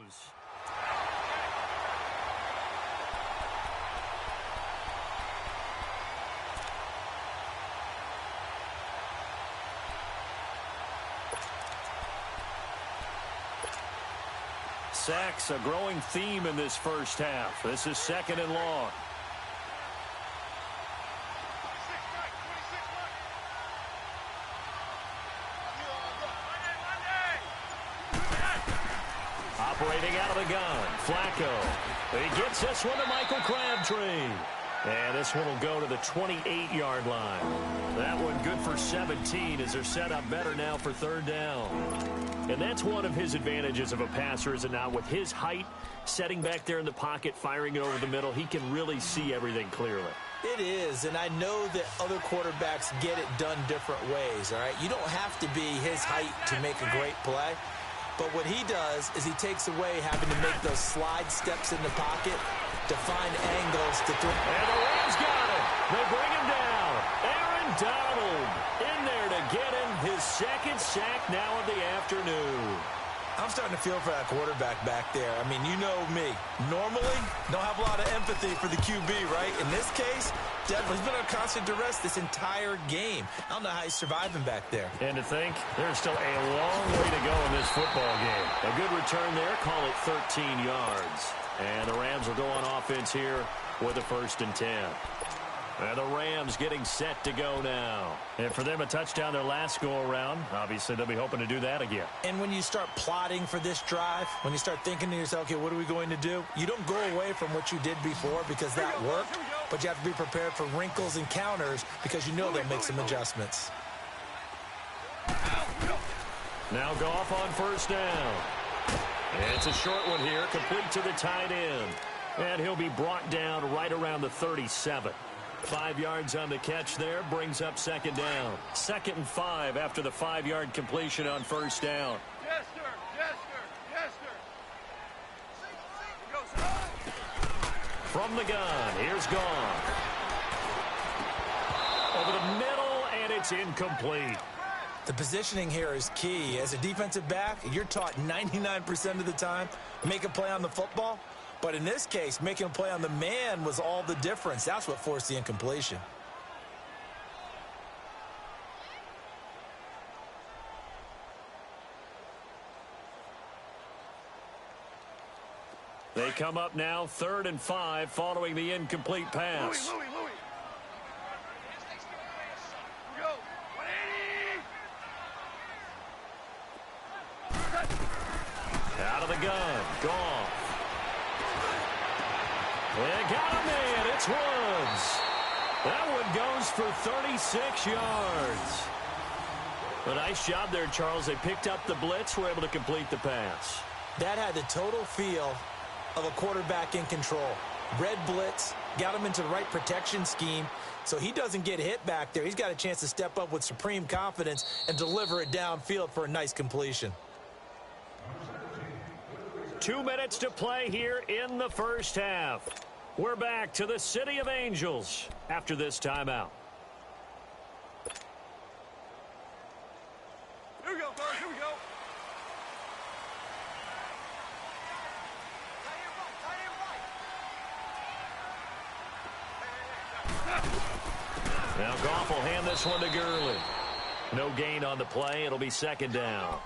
goes. Sacks, a growing theme in this first half. This is 2nd and long. Operating out of the gun, Flacco. He gets this one to Michael Crabtree. And this one will go to the 28-yard line. That one good for 17 as they're set up better now for 3rd down. And that's one of his advantages of a passer, is it not? With his height, setting back there in the pocket, firing it over the middle, he can really see everything clearly. It is, and I know that other quarterbacks get it done different ways, all right? You don't have to be his height to make a great play. But what he does is he takes away having to make those slide steps in the pocket to find angles to throw. And the Rams got it. They bring him down. Aaron Donald in there to get him his 2nd sack now of the afternoon. I'm starting to feel for that quarterback back there. I mean, you know me. Normally, don't have a lot of empathy for the QB, right? In this case, definitely, he's been under constant duress this entire game. I don't know how he's surviving back there. And to think, there's still a long way to go in this football game. A good return there, call it 13 yards. And the Rams will go on offense here with a 1st and 10. And the Rams getting set to go now. And for them, a touchdown their last go-around. Obviously, they'll be hoping to do that again. And when you start plotting for this drive, when you start thinking to yourself, okay, what are we going to do? You don't go away from what you did before because that worked, but you have to be prepared for wrinkles and counters because you know they'll make some adjustments. Now Goff on 1st down. It's a short one here, complete to the tight end. And he'll be brought down right around the 37. 5 yards on the catch there, brings up 2nd down. 2nd and 5 after the 5-yard completion on 1st down. Yes, sir. Yes, sir. Yes, sir. From the gun, here's Goff. Over the middle, and it's incomplete. The positioning here is key. As a defensive back, you're taught 99% of the time, make a play on the football. But in this case, making a play on the man was all the difference. That's what forced the incompletion. They come up now 3rd and 5 following the incomplete pass. Louis. Go. 180. Out of the gun, Goff. They got him in. It's Woods. That one goes for 36 yards. A nice job there, Charles. They picked up the blitz, were able to complete the pass. That had the total feel of a quarterback in control. Red blitz, got him into the right protection scheme, so he doesn't get hit back there. He's got a chance to step up with supreme confidence and deliver it downfield for a nice completion. 2 minutes to play here in the first half. We're back to the City of Angels after this timeout. Here we go, guys. Here we go. Now Goff will hand this one to Gurley. No gain on the play. It'll be 2nd down.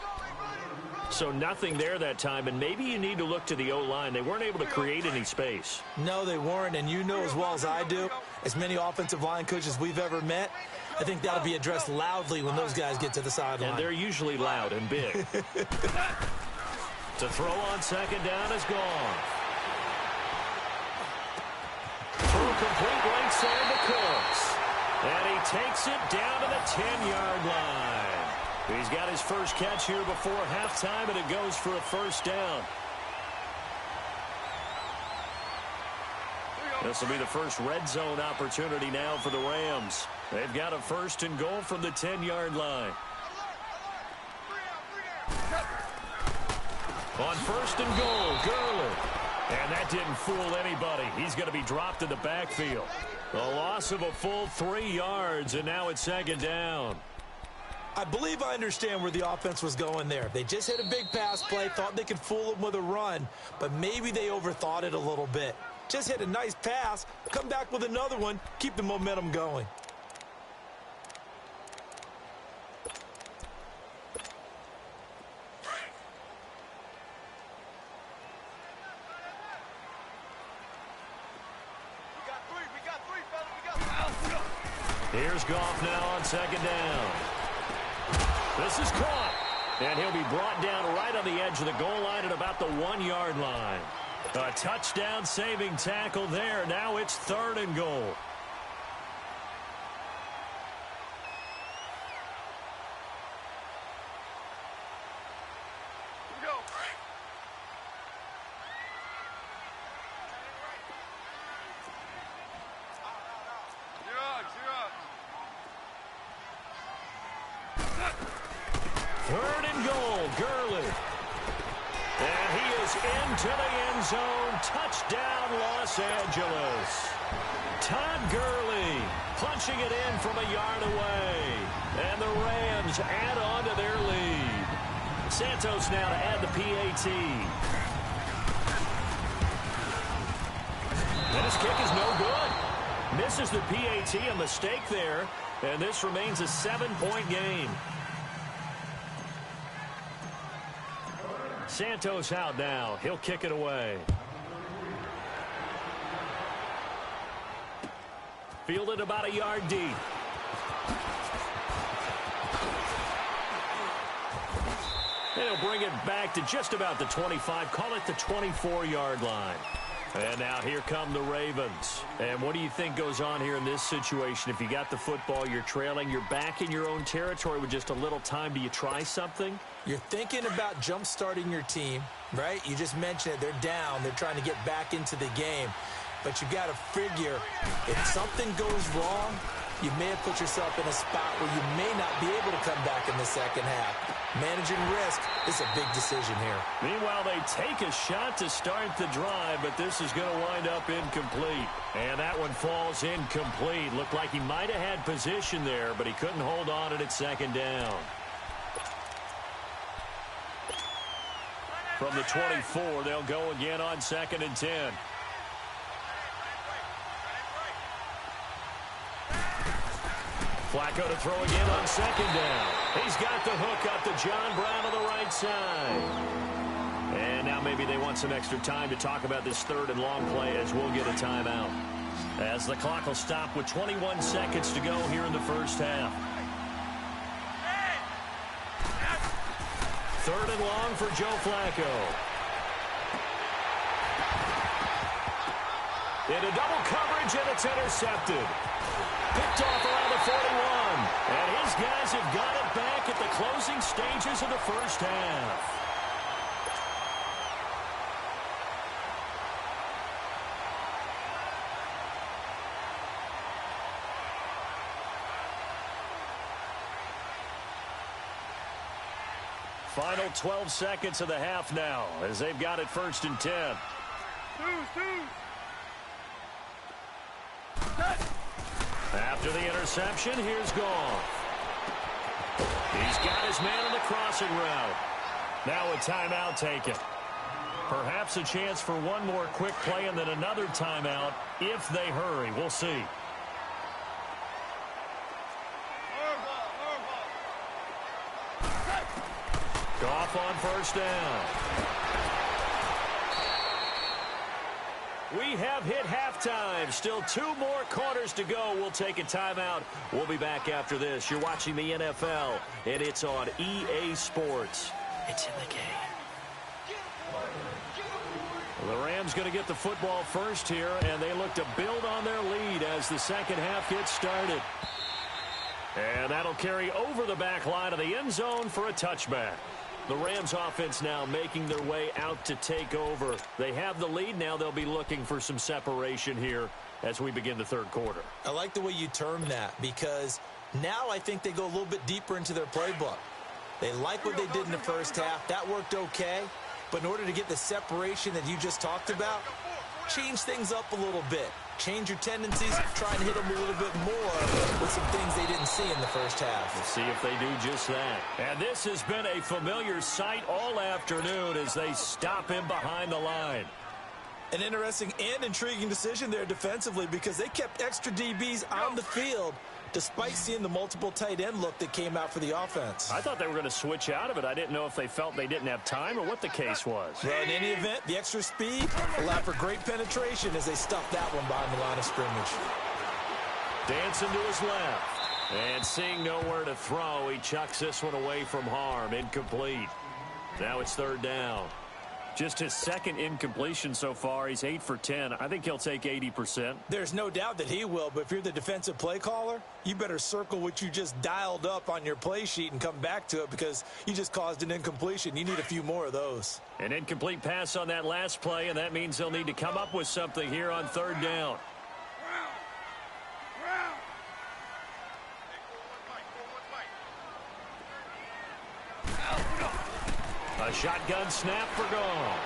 So nothing there that time, and maybe you need to look to the O-line. They weren't able to create any space. No, they weren't, and you know as well as I do, as many offensive line coaches we've ever met, I think that'll be addressed loudly when those guys get to the sideline. And they're usually loud and big. To throw on 2nd down is gone. Throw complete right side to Cooks. And he takes it down to the 10-yard line. He's got his first catch here before halftime, and it goes for a 1st down. This will be the first red zone opportunity now for the Rams. They've got a 1st and goal from the 10-yard line. On 1st and goal, Gurley. And that didn't fool anybody. He's going to be dropped in the backfield. A loss of a full 3 yards, and now it's 2nd down. I believe I understand where the offense was going there. They just hit a big pass play, thought they could fool them with a run, but maybe they overthought it a little bit. Just hit a nice pass, come back with another one, keep the momentum going. Here's Goff now on second down. This is caught. And he'll be brought down right on the edge of the goal line at about the 1-yard line. A touchdown-saving tackle there. Now it's 3rd and goal. Into the end zone. Touchdown, Los Angeles. Todd Gurley punching it in from a yard away. And the Rams add on to their lead. Santos now to add the PAT. And his kick is no good. Misses the PAT, a mistake there. And this remains a 7-point game. Santos out now. He'll kick it away. Fielded about a yard deep. He'll bring it back to just about the 25. Call it the 24-yard line. And now here come the Ravens. And what do you think goes on here in this situation? If you got the football, you're trailing, you're back in your own territory with just a little time. Do you try something? You're thinking about jump-starting your team, right? You just mentioned it. They're down. They're trying to get back into the game. But you got to figure if something goes wrong, you may have put yourself in a spot where you may not be able to come back in the second half. Managing risk is a big decision here. Meanwhile, they take a shot to start the drive, but this is going to wind up incomplete. And that one falls incomplete. Looked like he might have had position there, but he couldn't hold on it at second down. From the 24, they'll go again on 2nd and 10. Flacco to throw again on 2nd down. He's got the hook up to John Brown on the right side. And now maybe they want some extra time to talk about this 3rd and long play as we'll get a timeout. As the clock will stop with 21 seconds to go here in the first half. 3rd and long for Joe Flacco. Into double coverage, and it's intercepted. Picked off around the 41. And his guys have got it back at the closing stages of the first half. Final 12 seconds of the half now as they've got it 1st and 10. After the interception, here's Goff. He's got his man on the crossing route. Now a timeout taken. Perhaps a chance for one more quick play and then another timeout if they hurry. We'll see. Goff on 1st down. We have hit halftime. Still 2 more quarters to go. We'll take a timeout. We'll be back after this. You're watching the NFL, and it's on EA Sports. It's in the game. Well, the Rams going to get the football first here, and they look to build on their lead as the second half gets started. And that'll carry over the back line of the end zone for a touchback. The Rams offense now making their way out to take over. They have the lead. Now they'll be looking for some separation here as we begin the 3rd quarter. I like the way you term that because now I think they go a little bit deeper into their playbook. They like what they did in the first half. That worked okay. But in order to get the separation that you just talked about, change things up a little bit. Change your tendencies, try and hit them a little bit more with with some things they didn't see in the first half. We'll see if they do just that. And this has been a familiar sight all afternoon as they stop him behind the line. An interesting and intriguing decision there defensively because they kept extra DBs on the field despite seeing the multiple tight end look that came out for the offense. I thought they were going to switch out of it. I didn't know if they felt they didn't have time or what the case was. Well, in any event, the extra speed allowed for great penetration as they stuffed that one behind the line of scrimmage. Dancing to his left. And seeing nowhere to throw, he chucks this one away from harm. Incomplete. Now it's third down. Just his second incompletion so far. He's 8 for 10. I think he'll take 80%. There's no doubt that he will, but if you're the defensive play caller, you better circle what you just dialed up on your play sheet and come back to it because you just caused an incompletion. You need a few more of those. An incomplete pass on that last play, and that means they'll need to come up with something here on third down. A shotgun snap for Goff.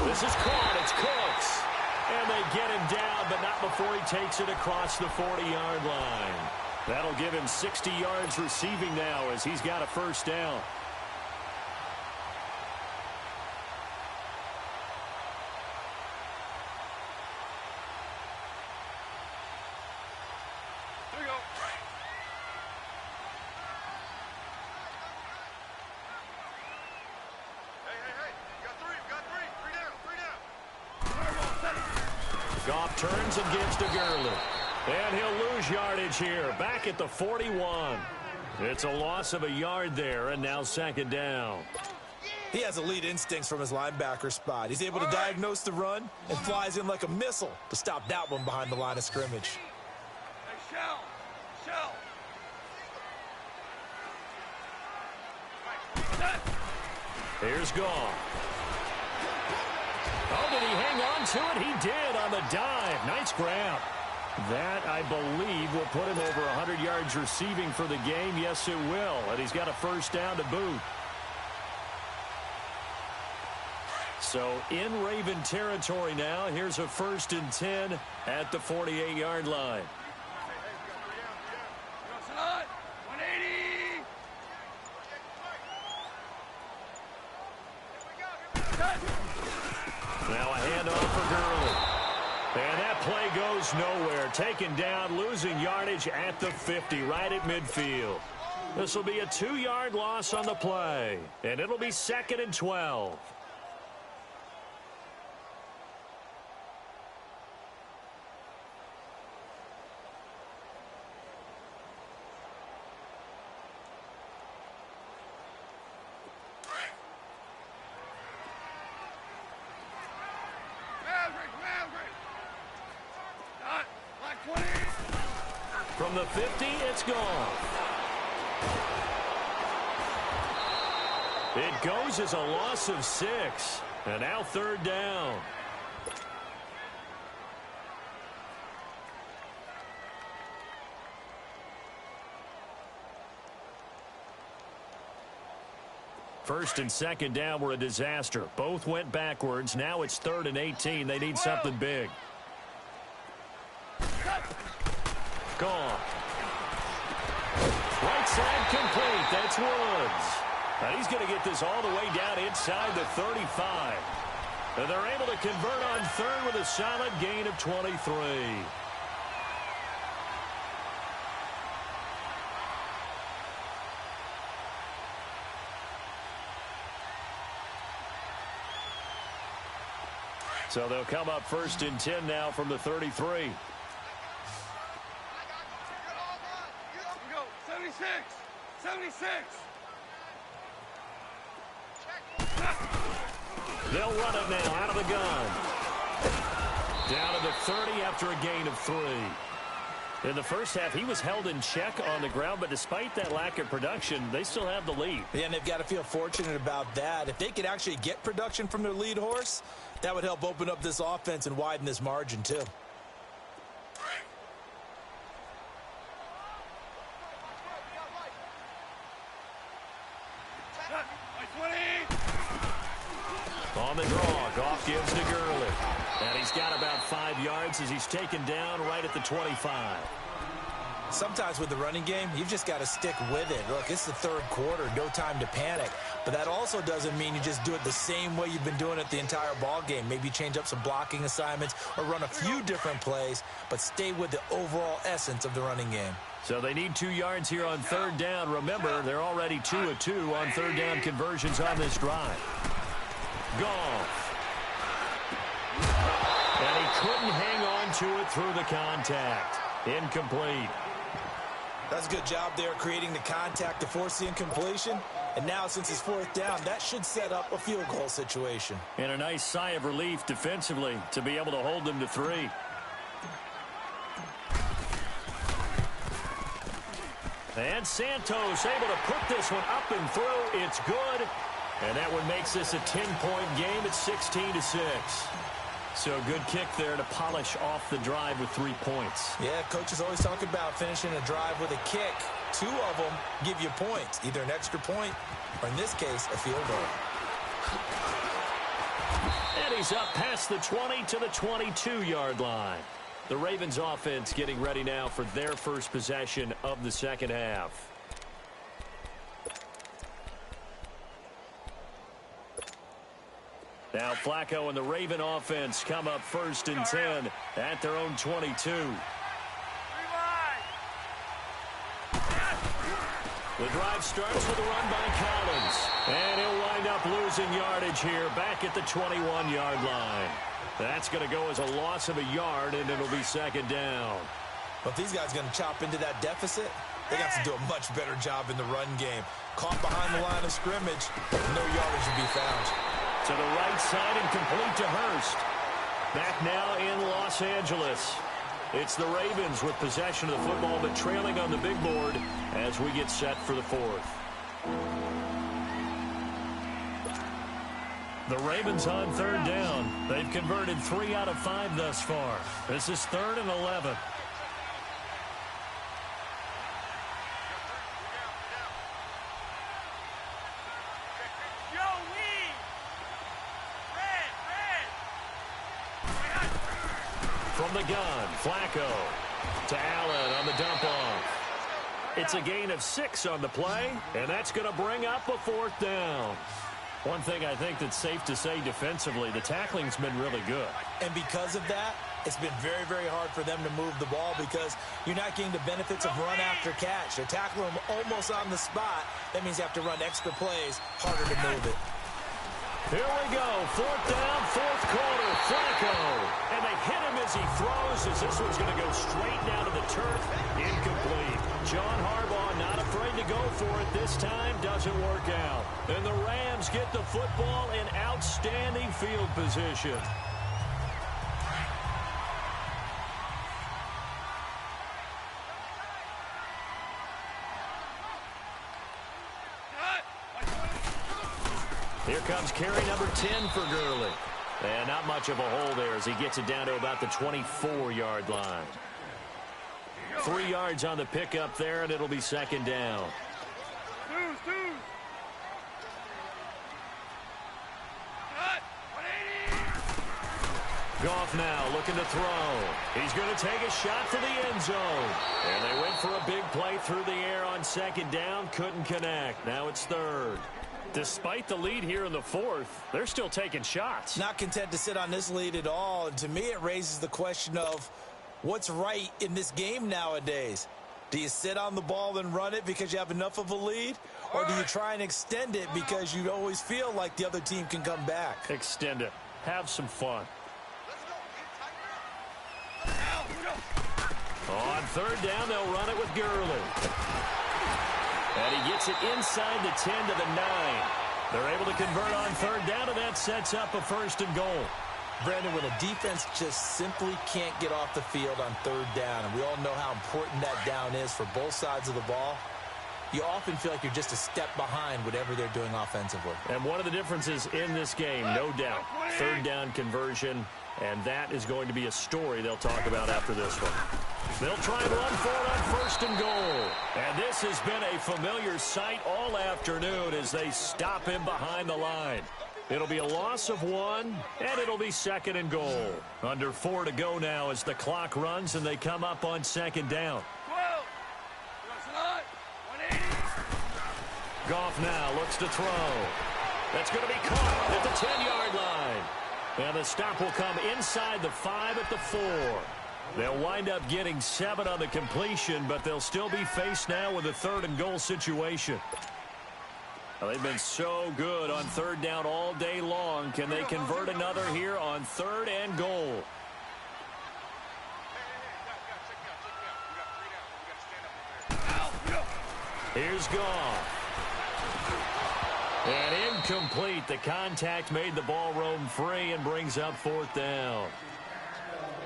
This is caught. It's Cooks. And they get him down, but not before he takes it across the 40-yard line. That'll give him 60 yards receiving now as he's got a first down. Here we go. Hey. You got three. Three down. Goff turns and gives to Gurley. And he'll lose yardage here, back at the 41. It's a loss of a yard there, and now second down. He has elite instincts from his linebacker spot. He's able to diagnose the run and flies in like a missile to stop that one behind the line of scrimmage. Hey, Shell. Here's Goff. Oh, did he hang on to it? He did on the dive. Nice grab. That, I believe, will put him over 100 yards receiving for the game. Yes, it will. And he's got a first down to boot. So in Raven territory now. Here's a 1st and 10 at the 48-yard line. Hey, 180. Now a handoff for Gurley. And that play goes nowhere. Taken down, losing yardage at the 50, right at midfield. This will be a 2-yard loss on the play. And it'll be 2nd and 12. From the 50, it's gone. It goes as a loss of 6. And now third down. First and second down were a disaster. Both went backwards. Now it's 3rd and 18. They need something big. Gone. Right side complete. That's Woods. And he's going to get this all the way down inside the 35. And they're able to convert on 3rd with a solid gain of 23. So they'll come up 1st and 10 now from the 33. 76. They'll run it now out of the gun. Down to the 30 after a gain of 3. In the first half, he was held in check on the ground, but despite that lack of production, they still have the lead. Yeah, and they've got to feel fortunate about that. If they could actually get production from their lead horse, that would help open up this offense and widen this margin, too. On the draw, Goff gives to Gurley. And he's got about 5 yards as he's taken down right at the 25. Sometimes with the running game, you've just got to stick with it. Look, it's the third quarter, no time to panic. But that also doesn't mean you just do it the same way you've been doing it the entire ball game. Maybe change up some blocking assignments or run a few different plays, but stay with the overall essence of the running game. So they need 2 yards here on third down. Remember, they're already 2 of 2 on third down conversions on this drive. Goff. And he couldn't hang on to it through the contact. Incomplete. That's a good job there creating the contact to force the incompletion. And now since it's fourth down, that should set up a field goal situation. And a nice sigh of relief defensively to be able to hold them to 3. And Santos able to put this one up and through. It's good. And that one makes this a 10-point game at 16-6. So a good kick there to polish off the drive with 3 points. Yeah, coaches always talk about finishing a drive with a kick. 2 of them give you points, either an extra point or, in this case, a field goal. And he's up past the 20 to the 22-yard line. The Ravens offense getting ready now for their first possession of the second half. Now Flacco and the Raven offense come up first and 10 at their own 22. The drive starts with a run by Collins. And he'll wind up losing yardage here back at the 21-yard line. That's going to go as a loss of a yard, and it'll be second down. But if these guys are going to chop into that deficit, they got to do a much better job in the run game. Caught behind the line of scrimmage, no yardage to be found. To the right side and complete to Hurst. Back now in Los Angeles. It's the Ravens with possession of the football, but trailing on the big board as we get set for the fourth. The Ravens on third down. They've converted 3 out of 5 thus far. This is 3rd and 11. From the gun, Flacco to Allen on the dump off. It's a gain of 6 on the play, and that's going to bring up a 4th down. One thing I think that's safe to say defensively, the tackling's been really good. And because of that, it's been very, very hard for them to move the ball because you're not getting the benefits of run after catch. They're tackling them almost on the spot. That means you have to run extra plays, harder to move it. Here we go, 4th down, 4th quarter, Flacco. And they hit him as he throws, as this one's going to go straight down to the turf. Incomplete. John Harbaugh not afraid to go for it this time. Doesn't work out. And the Rams get the football in outstanding field position. Here comes carry number 10 for Gurley. And not much of a hole there as he gets it down to about the 24-yard line. 3 yards on the pickup there, and it'll be second down. Goff now looking to throw. He's going to take a shot for the end zone. And they went for a big play through the air on second down. Couldn't connect. Now it's 3rd. Despite the lead here in the 4th, they're still taking shots. Not content to sit on this lead at all. And to me, it raises the question of what's right in this game nowadays. Do you sit on the ball and run it because you have enough of a lead? Or do you try and extend it because you always feel like the other team can come back? Extend it. Have some fun. On 3rd down, they'll run it with Gurley. And he gets it inside the 10 to the 9. They're able to convert on 3rd down, and that sets up a 1st and goal. Brandon, when a defense just simply can't get off the field on 3rd down, and we all know how important that down is for both sides of the ball, you often feel like you're just a step behind whatever they're doing offensively. And one of the differences in this game, no doubt, 3rd down conversion, and that is going to be a story they'll talk about after this one. They'll try and run for it on 1st and goal. And this has been a familiar sight all afternoon as they stop him behind the line. It'll be a loss of 1, and it'll be 2nd and goal. Under 4 to go now as the clock runs and they come up on 2nd down. 12. What's not? 180. Goff now looks to throw. That's going to be caught at the 10-yard line. And the stop will come inside the 5 at the 4. They'll wind up getting 7 on the completion, but they'll still be faced now with a 3rd and goal situation. Well, they've been so good on 3rd down all day long. Can they convert another here on 3rd and goal? Here's Goff. And incomplete. The contact made the ball roam free and brings up 4th down.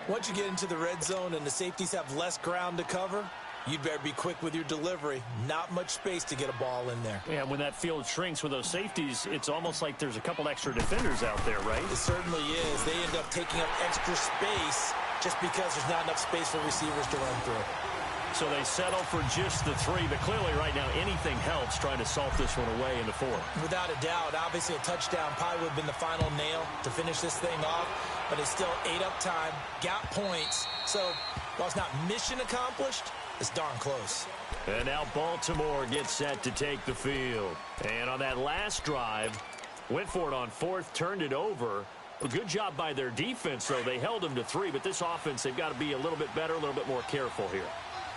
Once you get into the red zone and the safeties have less ground to cover, you'd better be quick with your delivery. Not much space to get a ball in there. Yeah, when that field shrinks with those safeties, it's almost like there's a couple extra defenders out there, right? It certainly is. They end up taking up extra space just because there's not enough space for receivers to run through. So they settle for just the 3, but clearly right now anything helps trying to salt this one away in the 4th. Without a doubt, obviously a touchdown probably would have been the final nail to finish this thing off, but it's still ate up time, got points. So while it's not mission accomplished, it's darn close. And now Baltimore gets set to take the field. And on that last drive, went for it on 4th, turned it over. A good job by their defense, though. They held them to 3, but this offense, they've got to be a little bit better, a little bit more careful here.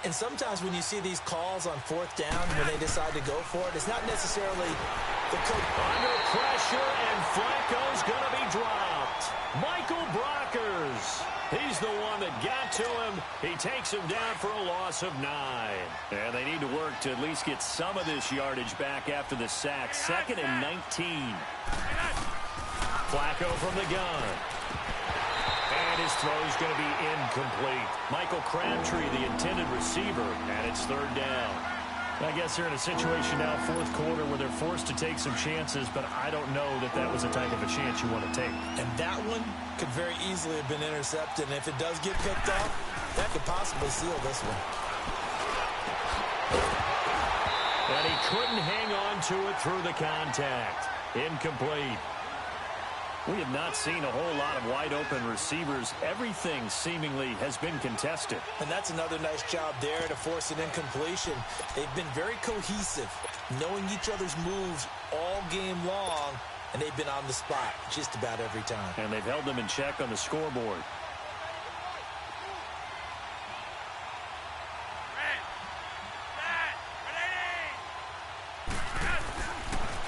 And sometimes when you see these calls on 4th down, when they decide to go for it, it's not necessarily the coach. Under pressure, and Flacco's going to be dropped. Michael Brockers. He's the one that got to him. He takes him down for a loss of 9. And they need to work to at least get some of this yardage back after the sack. 2nd and 19. Flacco from the gun. And his throw is going to be incomplete. Michael Crabtree, the intended receiver, and it's 3rd down. I guess they're in a situation now, 4th quarter, where they're forced to take some chances, but I don't know that that was the type of a chance you want to take. And that one could very easily have been intercepted, and if it does get picked off, that could possibly seal this one. And he couldn't hang on to it through the contact. Incomplete. We have not seen a whole lot of wide-open receivers. Everything seemingly has been contested. And that's another nice job there to force an incompletion. They've been very cohesive, knowing each other's moves all game long, and they've been on the spot just about every time. And they've held them in check on the scoreboard.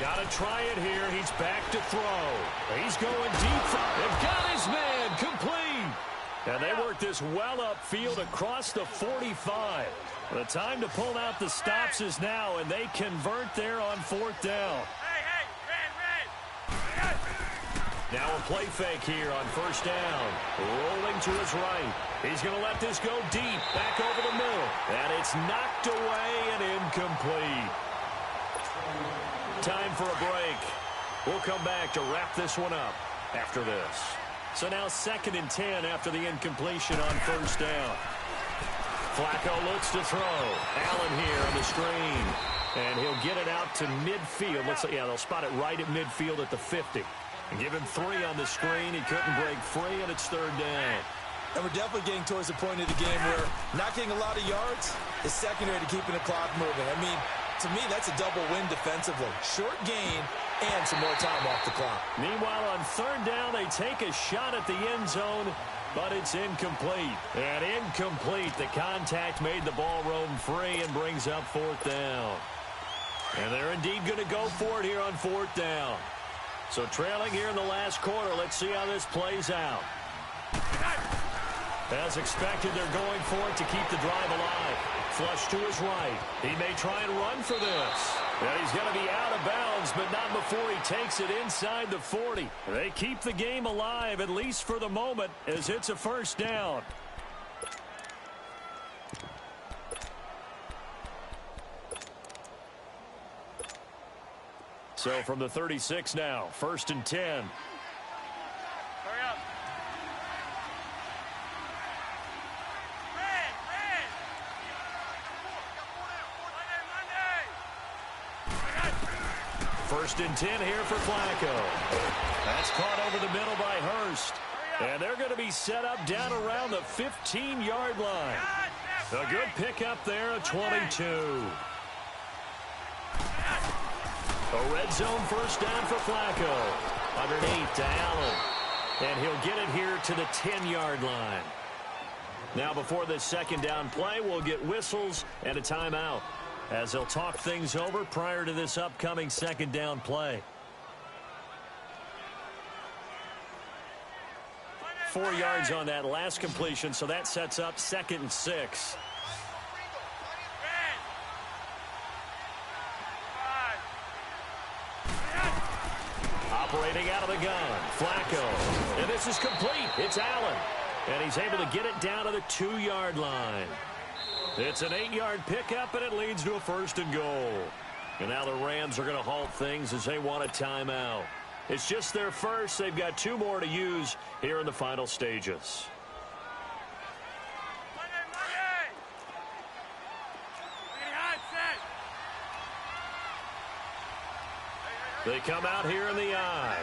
Got to try it here. He's back to throw. He's going deep. They've got his man complete. And they work this well upfield across the 45. The time to pull out the stops is now, and they convert there on 4th down. Now a play fake here on 1st down. Rolling to his right. He's going to let this go deep, back over the middle. And it's knocked away and incomplete. Time for a break. We'll come back to wrap this one up after this. So now 2nd and 10 after the incompletion on 1st down. Flacco looks to throw. Allen here on the screen. And he'll get it out to midfield. Looks like, yeah, they'll spot it right at midfield at the 50. And give him 3 on the screen. He couldn't break free, and it's 3rd down. And we're definitely getting towards the point of the game where not getting a lot of yards is secondary to keeping the clock moving. I mean, to me, that's a double win defensively. Short gain and some more time off the clock. Meanwhile, on 3rd down, they take a shot at the end zone, but it's incomplete. And incomplete. The contact made the ball roam free and brings up 4th down. And they're indeed going to go for it here on 4th down. So trailing here in the last quarter, let's see how this plays out. As expected, they're going for it to keep the drive alive. Flush to his right. He may try and run for this. And he's going to be out of bounds, but not before he takes it inside the 40. They keep the game alive, at least for the moment, as it's a 1st down. So from the 36 now, 1st and 10. Hurry up. First and 10 here for Flacco. That's caught over the middle by Hurst. And they're going to be set up down around the 15-yard line. A good pickup there at 22. A red zone first down for Flacco. Underneath to Allen. And he'll get it here to the 10-yard line. Now before this second down play, we'll get whistles and a timeout, as they'll talk things over prior to this upcoming second down play. 4 yards on that last completion, so that sets up 2nd and 6. Operating out of the gun, Flacco. And this is complete. It's Allen. And he's able to get it down to the 2-yard line. It's an 8-yard pickup, and it leads to a 1st and goal. And now the Rams are going to halt things as they want a timeout. It's just their first. They've got 2 more to use here in the final stages. They come out here in the eye.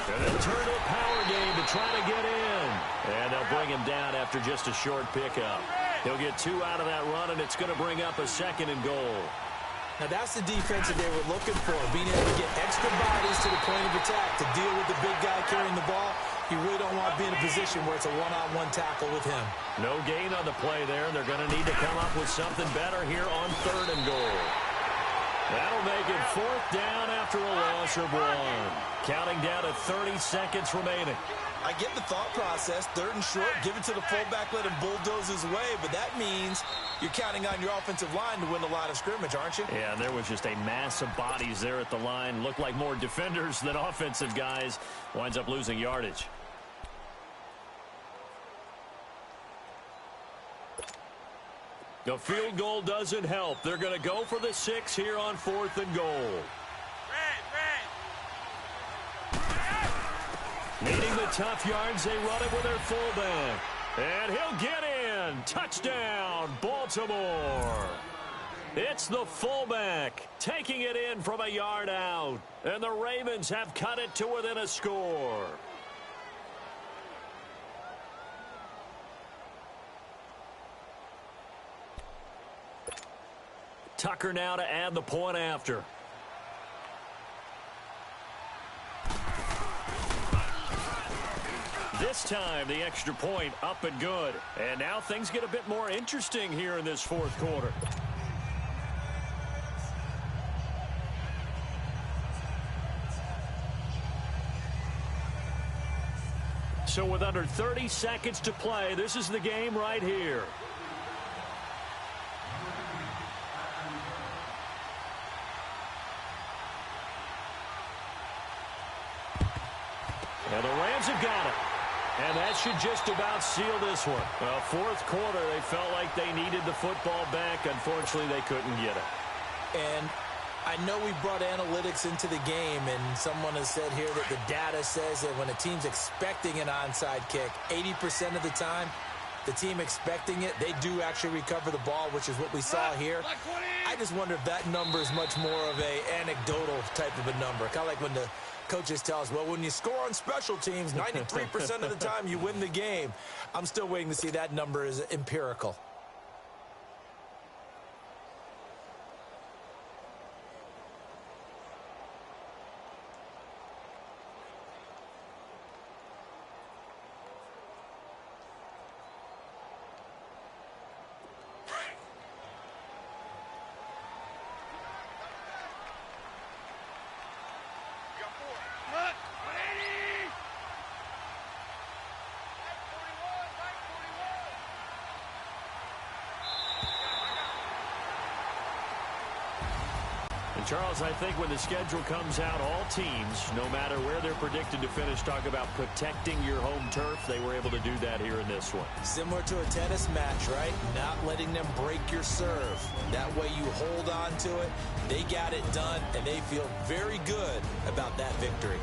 And they'll turn to a power game to try to get in. And they'll bring him down after just a short pickup. He'll get 2 out of that run, and it's going to bring up a 2nd and goal. Now, that's the defense that they were looking for, being able to get extra bodies to the point of attack to deal with the big guy carrying the ball. You really don't want to be in a position where it's a one-on-one tackle with him. No gain on the play there. They're going to need to come up with something better here on 3rd and goal. That'll make it 4th down after a loss of 1. Counting down to 30 seconds remaining. I get the thought process. 3rd and short, give it to the fullback, let him bulldoze his way. But that means you're counting on your offensive line to win the line of scrimmage, aren't you? Yeah, there was just a mass of bodies there at the line. Looked like more defenders than offensive guys. Winds up losing yardage. The field goal doesn't help. They're going to go for the 6 here on 4th and goal. Needing the tough yards, they run it with their fullback. And he'll get in. Touchdown, Baltimore. It's the fullback taking it in from a yard out. And the Ravens have cut it to within a score. Tucker now to add the point after. This time, the extra point up and good. And now things get a bit more interesting here in this 4th quarter. So with under 30 seconds to play, this is the game right here. And the Rams have got it. And that should just about seal this one. Well, 4th quarter, they felt like they needed the football back. Unfortunately, they couldn't get it. And I know we brought analytics into the game, and someone has said here that the data says that when a team's expecting an onside kick, 80% of the time, the team expecting it, they do actually recover the ball, which is what we saw here. I just wonder if that number is much more of a anecdotal type of a number. Kind of like when the coaches tell us, well, when you score on special teams, 93% of the time you win the game. I'm still waiting to see that number is empirical. Charles, I think when the schedule comes out, all teams, no matter where they're predicted to finish, talk about protecting your home turf. They were able to do that here in this one. Similar to a tennis match, right? Not letting them break your serve. That way you hold on to it. They got it done, and they feel very good about that victory.